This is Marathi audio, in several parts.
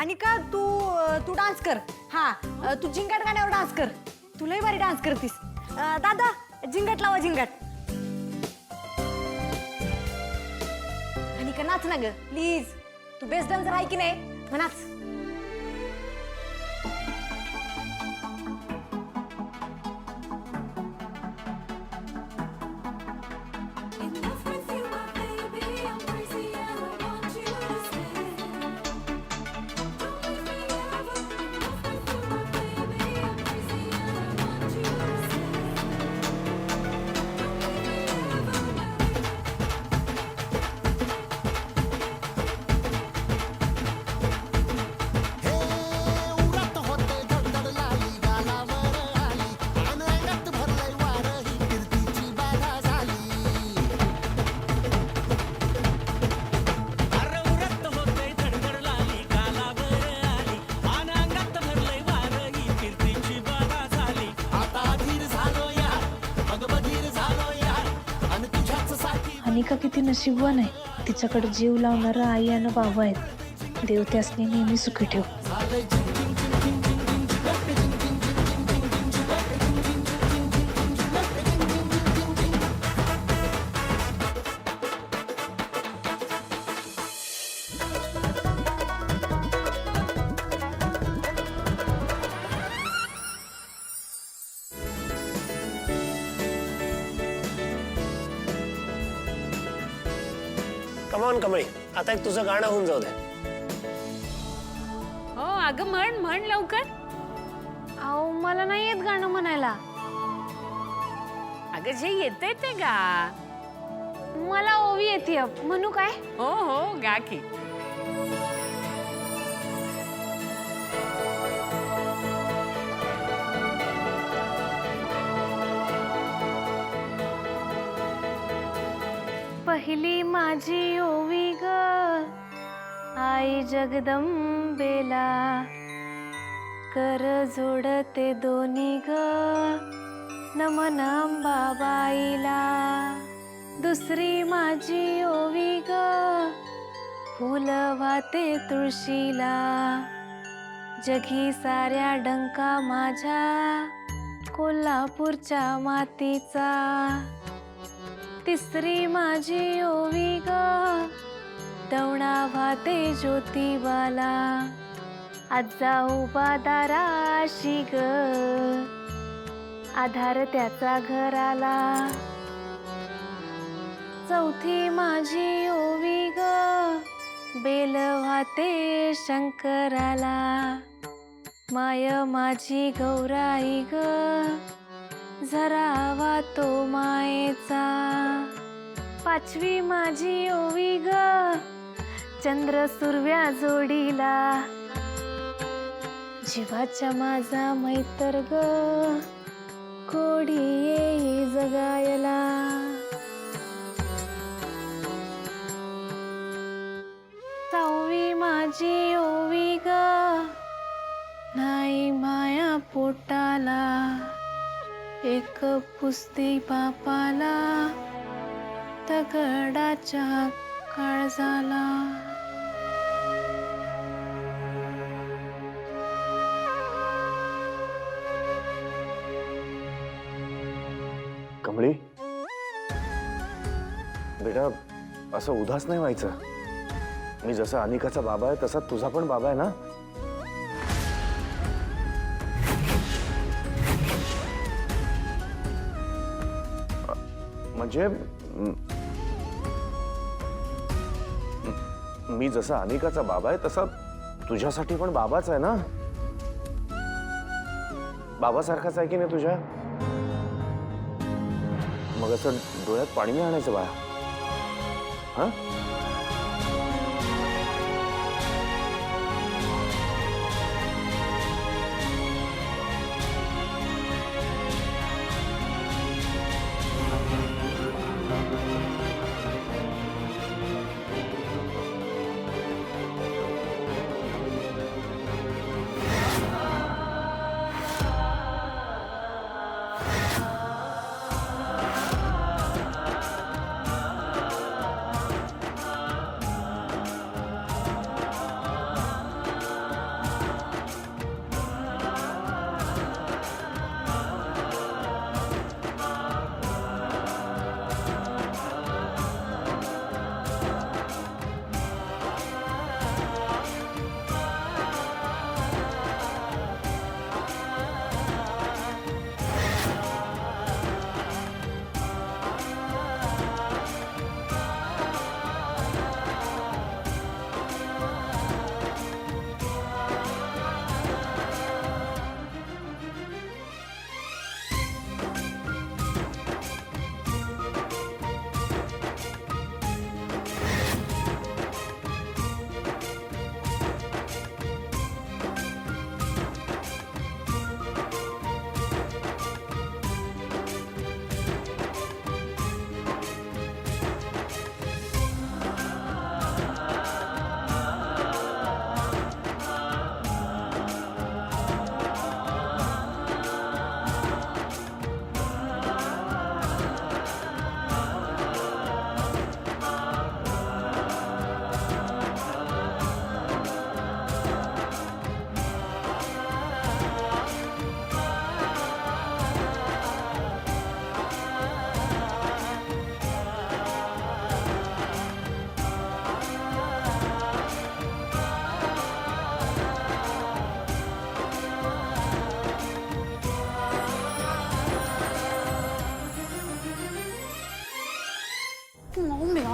अनिका तू डान्स कर. हा तू झिंगाट गाण्यावर डान्स कर. तुलाही भारी डान्स करतीस. दादा झिंगाट लावा झिंगाट. अनिका नाच ना ग प्लीज. तू बेस्ट डान्सर आहे की नाही म्हणाच. अनिका किती नशीबवान आहे. तिच्याकडे जीव लावणारा आई आणि बाबा आहेत. देव त्यासनी नेहमी सुखी ठेव. कमॉन कमळी, आता एक तुझं गाणं होऊन जाऊ दे. हो अगं म्हण लवकर. अहो मला नाही येत गाणं म्हणायला. अगं जे येते ते गा. मला ओवी येते. म्हणू काय? हो हो गा की. पहिली माझी ओवी ग आई जगदंबेला कर जोडते दोन्ही ग नमन अंबाबाईला. दुसरी माझी ओवी ग फुल वाहते तुळशीला जगी साऱ्या डंका माझ्या कोल्हापूरच्या मातीचा. तिसरी माझी ओवी ग दवणा वाहते ज्योतिबाला आजा उभा दाराशी ग आधार त्याचा घराला. चौथी माझी ओवी ग बेल वाहते शंकराला माय माझी गौराई ग जरा वातो मायेचा. पाचवी माझी ओवी ग चंद्र सुरव्या जोडीला जीवाच्या माझा मैतर ग कोडी येई जगायला. सहावी माझी ओवी ग नाही माया पोटाला एक पुस्ती बापाला दगडाच्या काळजाला. कमळी बेटा, असं उदास नाही व्हायचं. मी जसा अनिकाचा बाबा आहे तसा तुझा पण बाबा आहे ना. म्हणजे मी जसा अनिकाचा बाबा आहे तसा तुझ्यासाठी पण बाबाच आहे ना. बाबासारखाच आहे की नाही तुझ्या. मग असं डोळ्यात पाणी नाही आणायचं बाळा. हा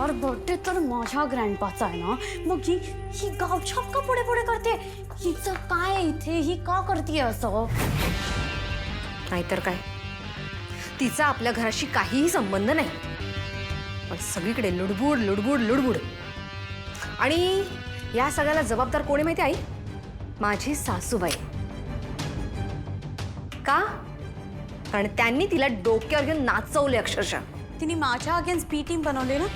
यार बर्थडे तर माझ्या ग्रँडपाचा आहे ना, मग ही ही गावछाप का पुढे पुढे करते? हिचं काय आहे इथे? ही का करते असं? नाहीतर काय, तिचा आपल्या घराशी काहीही संबंध नाही, पण सगळीकडे लुडबुड लुडबुड लुडबुड. आणि या सगळ्याला जबाबदार कोणी माहिती आई? माझी सासूबाई. का? कारण त्यांनी तिला डोक्यावर घेऊन नाचवले अक्षरशः. तिने माझ्या अगेन्स्ट बी टीम बनवली ना.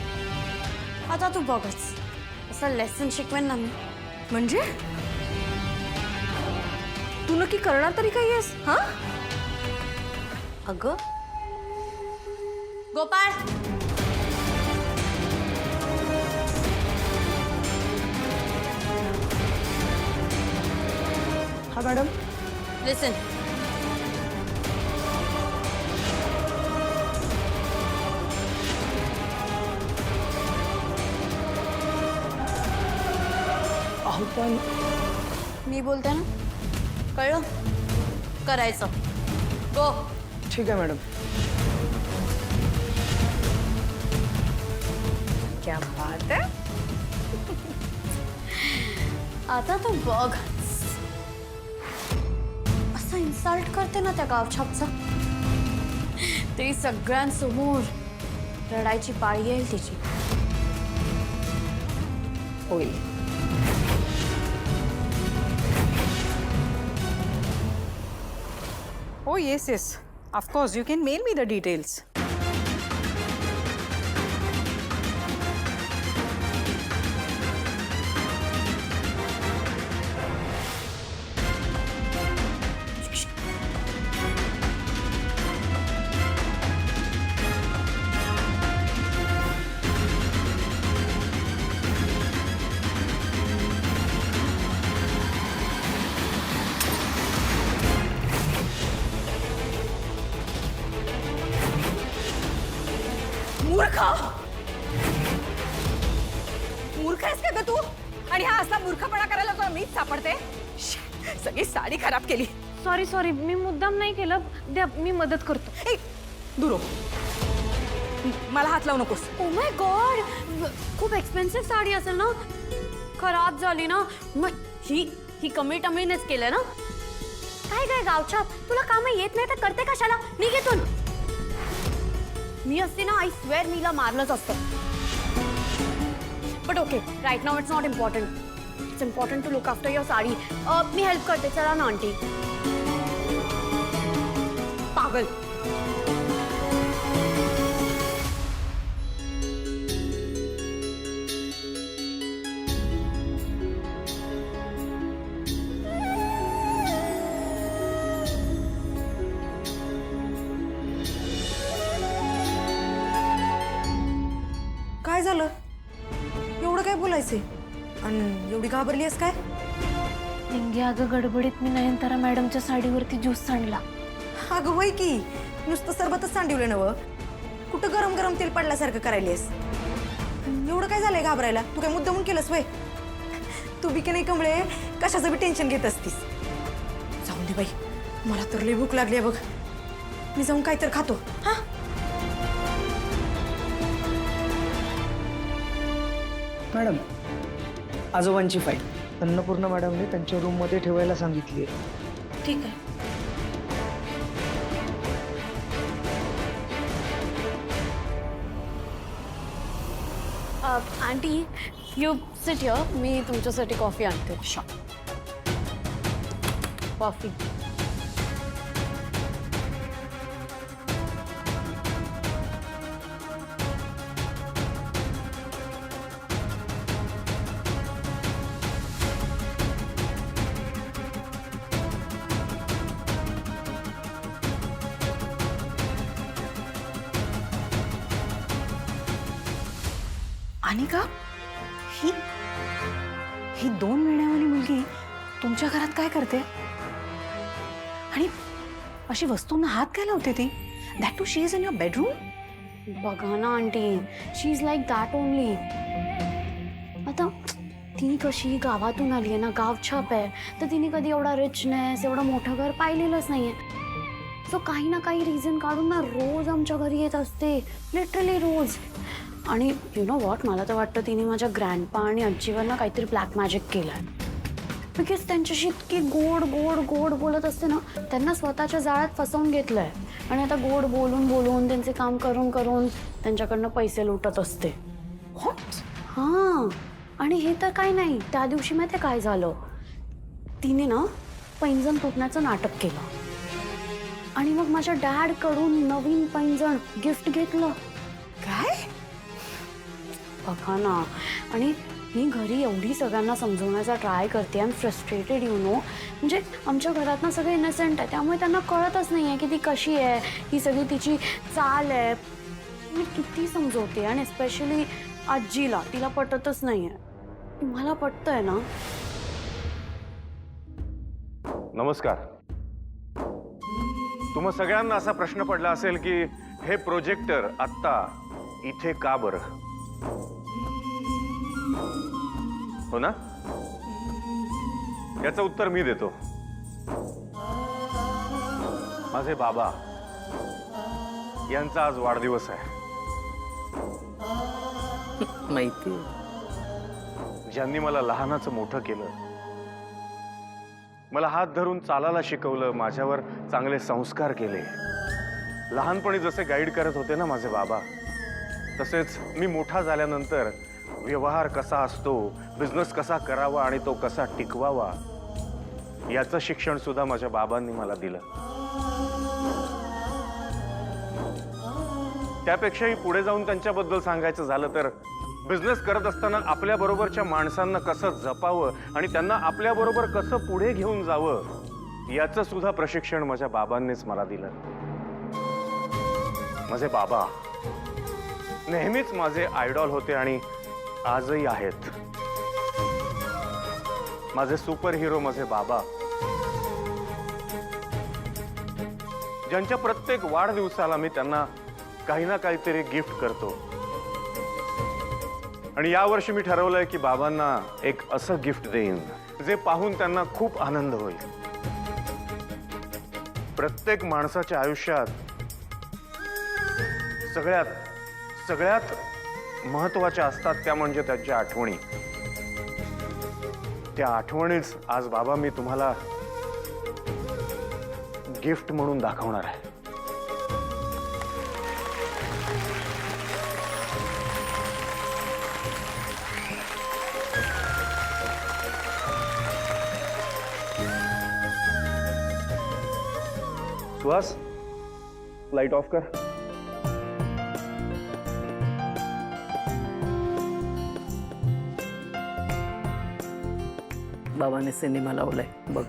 आता तू बघच, असं लेसन शिकवेन ना मी. म्हणजे तू नक्की करणार तरी काय आहेस? हा? अगं गोपाळ, हा मॅडम. लिसन. पण मी बोलते ना, कळलं? करायचं. गो. ठीक आहे मॅडम. क्या बात है. आता तू बघ, असं इन्सल्ट करते ना त्या गावछापचा, ते सगळ्यांसमोर रडायची पाळी येईल तिची. होईल. Oh, yes, yes. Of course, you can mail me the details. मूर्ख. मूर्ख आहेस का ग तू? आणि हा असा मूर्खपणा करायला तुला मीच सापडते. सगळी साडी खराब केली. सॉरी सॉरी, मी मुद्दाम नाही केलं. द्या, मी मदत करतो. ए, दुरो, मला हात लावू नकोस. ओ माय गॉड, खूप एक्सपेन्सिव्ह साडी असेल ना, खराब झाली ना. मग ही कमी टमीनेच केलं ना. काय काय गावछाप, तुला कामं येत नाही तर करते कशाला? निघेतून. मी असते ना, आय स्वेअर मीला मारलंच असतं. But okay, right now it's not important. It's important to look after your sari. मी हेल्प करते, चला ना आंटी. पागल. काय झालं? एवढं काय बोलायचंय? आणि एवढी घाबरली आहेस काय? निंगे, अगं गडबडीत मी नयनतारा मॅडमच्या साडीवरती ज्यूस सांडला. अगं होय की, नुसतं सरबतच सांडवलं नवं. कुठं गरम गरम तेल पडल्यासारखं करायलीस? एवढं काय झालंय घाबरायला? तू काय मुद्दामून केलंस वय? तू बी की नाही कमळे, कशाचं बी टेन्शन घेत असतीस. जाऊन दे बाई, मला तर लई भूक लागली बघ. मी जाऊन काय तर खातो. हा, मॅडम, आजोबांची फाईल अन्नपूर्णा मॅडमने त्यांच्या रूममध्ये ठेवायला सांगितली आहे. ठीक आहे. Aunty, you sit here. मी तुमच्यासाठी कॉफी आणते. कॉफी. आणि का ही ही 2 महिन्यावाली मुलगी तुमच्या घरात काय करते? आणि अशी वस्तूंना हात काय लावते ती? That too she is in your bedroom. बघा ना aunty, she is like that only. आता ती कशी गावातून आली आहे ना, गावछाप आहे, तर तिने कधी एवढा रिचनेस, एवढं मोठं घर पाहिलेलंच नाहीये. सो काही ना काही रिझन काढून ना रोज आमच्या घरी येत असते, लिटरली रोज. आणि यु नो वॉट, मला तर वाटतं तिने माझ्या ग्रँडपा आणि आजीवर ना काहीतरी ब्लॅक मॅजिक केलंय. बिकॉज त्यांच्याशी इतकी गोड गोड गोड बोलत असते ना, त्यांना स्वतःच्या जाळ्यात फसवून घेतलंय आणि आता गोड बोलून बोलून त्यांचे काम करून करून त्यांच्याकडनं पैसे लुटत असते. हां, आणि हे तर काही नाही. त्या दिवशी माहिती काय झालं, तिने ना पैंजण तुटण्याचं नाटक केलं आणि मग माझ्या डॅडकडून नवीन पैंजण गिफ्ट घेतलं. काय? बघा ना, आणि मी घरी एवढी सगळ्यांना समजवण्याचा ट्राय करते. I am frustrated you know. म्हणजे आमच्या घरात ना सगळे इनोसेंट आहे, त्यामुळे त्यांना कळतच नाही आहे की ती कशी आहे, ही सगळी तिची चाल आहे. मी किती समजवते आणि स्पेशली आजीला, तिला पटतच नाही आहे. मला पटतंय ना. नमस्कार. तुम्हा सगळ्यांना असा प्रश्न पडला असेल की हे प्रोजेक्टर आत्ता इथे का बरं, हो ना? याचं उत्तर मी देतो. माझे बाबा यांचा आज वाढदिवस आहे. माहिती, ज्यांनी मला लहानाचं मोठं केलं, मला हात धरून चालायला शिकवलं, माझ्यावर चांगले संस्कार केले. लहानपणी जसे गाईड करत होते ना माझे बाबा, तसेच मी मोठा झाल्यानंतर व्यवहार कसा असतो, बिझनेस कसा करावा आणि तो कसा टिकवावा, याचं शिक्षण सुद्धा माझ्या बाबांनी मला दिलं. त्यापेक्षाही पुढे जाऊन त्यांच्याबद्दल सांगायचं झालं तर, बिझनेस करत असताना आपल्या बरोबरच्या माणसांना कसं जपावं आणि त्यांना आपल्या बरोबर कसं पुढे घेऊन जावं, याचं सुद्धा प्रशिक्षण माझ्या बाबांनीच मला दिलं. माझे बाबा नेहमीच माझे आयडॉल होते आणि आजही आहेत. माझे सुपर हिरो माझे बाबा, ज्यांच्या प्रत्येक वाढदिवसाला मी त्यांना काही ना काहीतरी गिफ्ट करतो. आणि यावर्षी मी ठरवलंय की बाबांना एक असं गिफ्ट देईन जे पाहून त्यांना खूप आनंद होईल. प्रत्येक माणसाच्या आयुष्यात सगळ्यात सगळ्यात महत्वाच्या असतात त्या म्हणजे त्याच्या आठवणी. त्या आठवणीच आज बाबा मी तुम्हाला गिफ्ट म्हणून दाखवणार आहे. सुहास, लाईट ऑफ कर. बाबाने सिनेमा लावलाय बघ.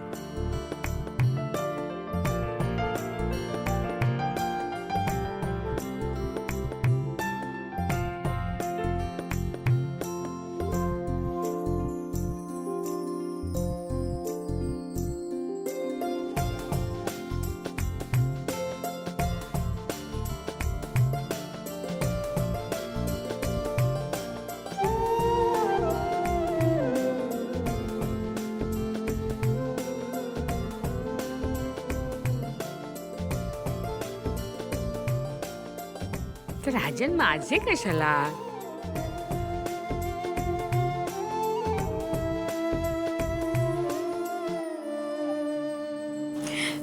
तर राजन, माझे कशाला?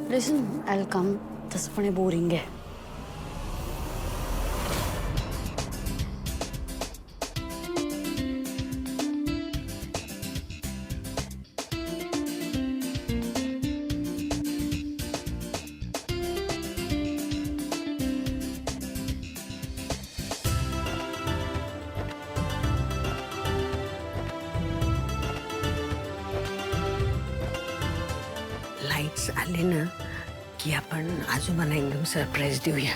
लिसन, आय विल कम. तसं पण हे बोरिंग आहे. लाईट्स आले ना की आपण आजोबांना एकदम सरप्राईज देऊया.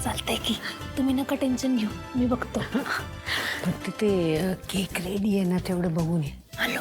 चालतंय की, तुम्ही नका टेन्शन घेऊ, मी बघतो. फक्त ते केक रेडी आहे ना तेवढं बघून ये. हॅलो.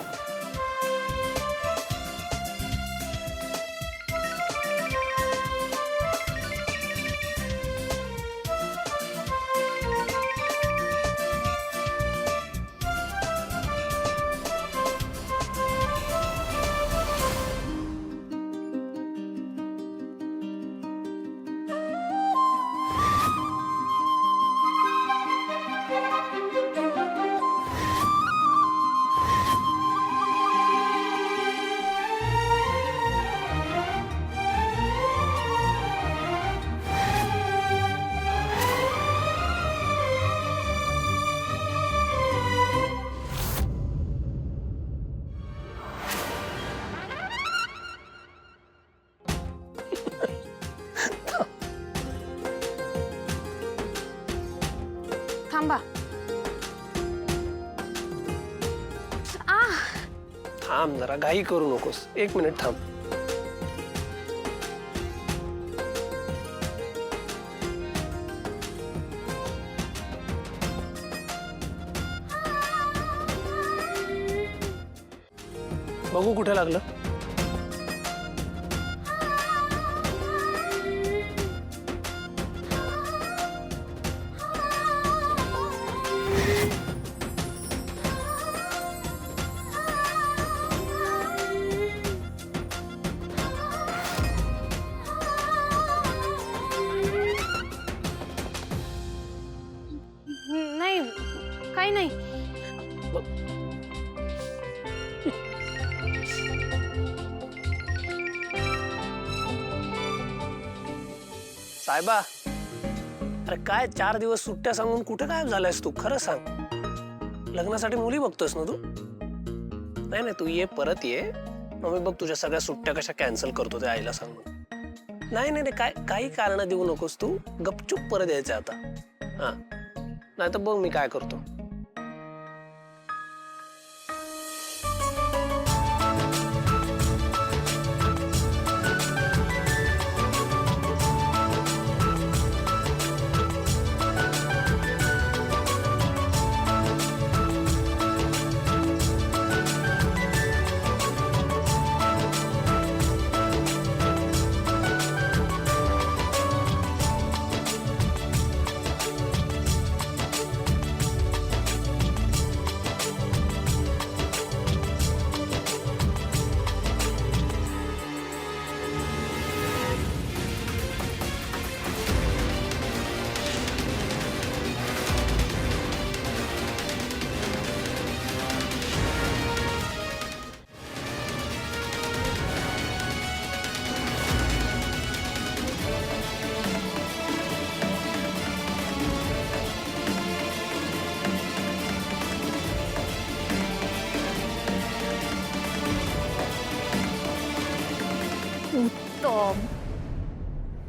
थांबा. थांब जरा, घाई करू नकोस. 1 मिनिट थांब. बघू कुठे लागलं. नाही, काही नाही. साहेबा, अरे काय 4 दिवस सुट्ट्या सांगून कुठे गायब झालायस तू? खरं सांग. लग्नासाठी मुली बघतोस ना तू? नाही नाही, तू ये, परत ये. मग मी बघ तुझ्या सगळ्या सुट्ट्या कशा कॅन्सल करतो ते आईला सांगून. नाही नाही, काय काही कारण देऊ नकोस तू. गपचूप परत यायचं आता. हा, नाही तर बघ मी काय करतो.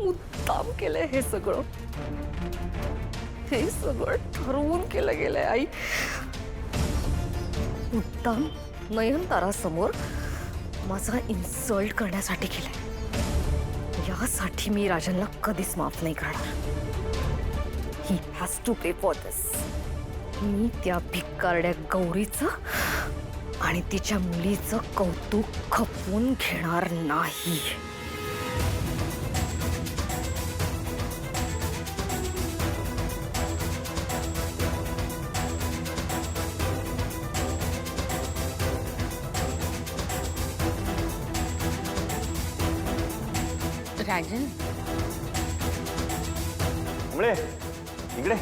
उत्तम केलंय हे सगळं. हे सगळं ठरवून केलं गेलंय आई. उत्तम नयनतारा समोर माझा इन्सल्ट करण्यासाठी केलंय. यासाठी मी राजनला कधीच माफ नाही करणार. He has to pay for this. मी त्या भिकारड्या गौरीचं आणि तिच्या मुलीचं कौतुक खपवून घेणार नाही. राजन, कमळे, इकडे.